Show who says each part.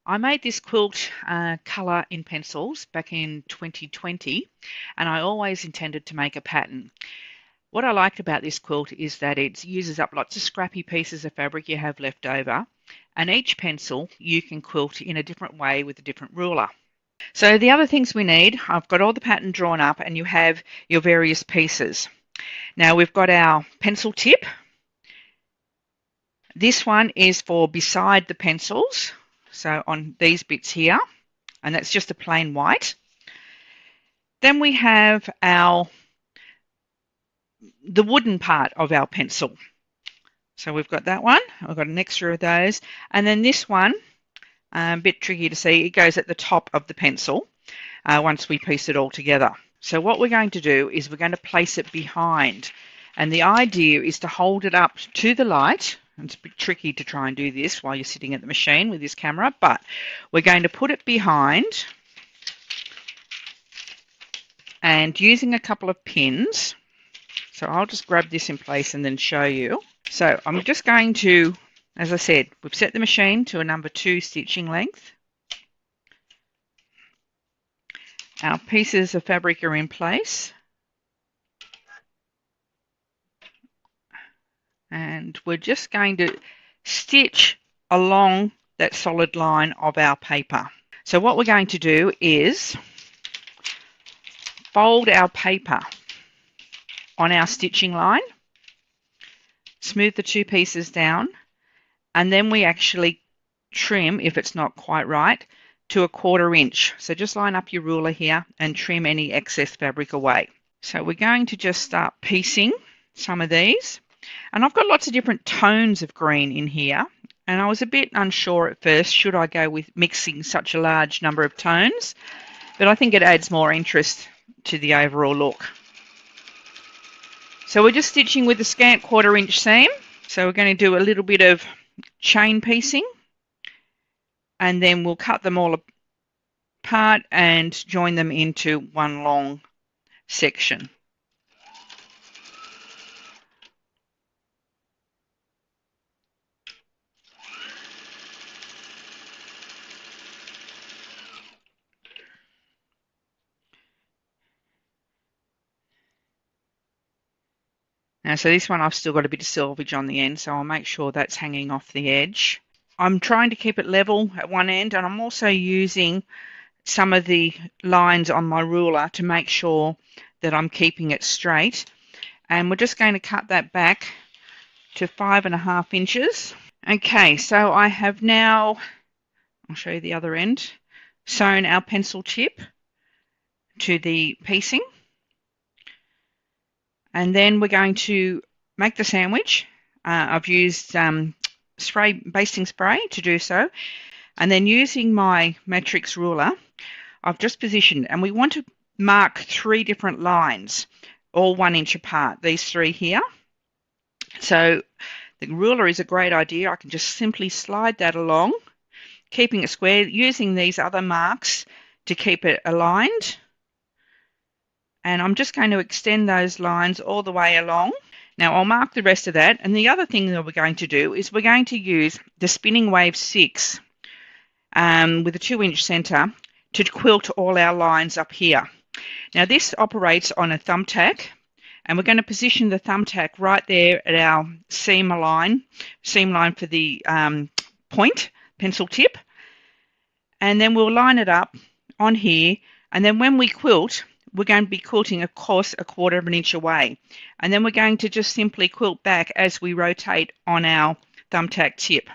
Speaker 1: I made this quilt colour in pencils back in 2020, and I always intended to make a pattern. What I liked about this quilt is that it uses up lots of scrappy pieces of fabric you have left over, and each pencil you can quilt in a different way with a different ruler. So the other things we need, I've got all the pattern drawn up, and you have your various pieces. Now we've got our pencil tip. This one is for beside the pencils, so on these bits here, and that's just a plain white. Then we have the wooden part of our pencil. So we've got that one, I've got an extra of those, and then this one, a bit tricky to see, it goes at the top of the pencil once we piece it all together. So what we're going to do is we're going to place it behind, and the idea is to hold it up to the light. It's a bit tricky to try and do this while you're sitting at the machine with this camera, but we're going to put it behind, and using a couple of pins, so I'll just grab this in place and then show you. So I'm just going to, as I said, we've set the machine to a number 2 stitching length. Our pieces of fabric are in place. And we're just going to stitch along that solid line of our paper. So what we're going to do is fold our paper on our stitching line, smooth the 2 pieces down, and then we actually trim, if it's not quite right, to a 1/4 inch. So just line up your ruler here and trim any excess fabric away. So we're going to just start piecing some of these. And I've got lots of different tones of green in here, and I was a bit unsure at first, should I go with mixing such a large number of tones, but I think it adds more interest to the overall look. So we're just stitching with a scant 1/4 inch seam. So we're going to do a little bit of chain piecing, and then we'll cut them all apart and join them into one long section. Now, so this one I've still got a bit of selvage on the end, so I'll make sure that's hanging off the edge. I'm trying to keep it level at one end, and I'm also using some of the lines on my ruler to make sure that I'm keeping it straight. And we're just going to cut that back to 5.5 inches. Okay, so I have now, I'll show you the other end, sewn our pencil tip to the piecing. And then we're going to make the sandwich. I've used basting spray to do so. And then using my matrix ruler, I've just positioned, and we want to mark 3 different lines, all 1 inch apart, these 3 here. So the ruler is a great idea. I can just simply slide that along, keeping it square, using these other marks to keep it aligned. And I'm just going to extend those lines all the way along. Now I'll mark the rest of that, and the other thing that we're going to do is we're going to use the Spinning Wave 6 with a 2 inch centre to quilt all our lines up here. Now this operates on a thumbtack, and we're going to position the thumbtack right there at our seam line for the point pencil tip, and then we'll line it up on here, and then when we quilt, we're going to be quilting, of course, a 1/4 inch away. And then we're going to just simply quilt back as we rotate on our thumbtack tip.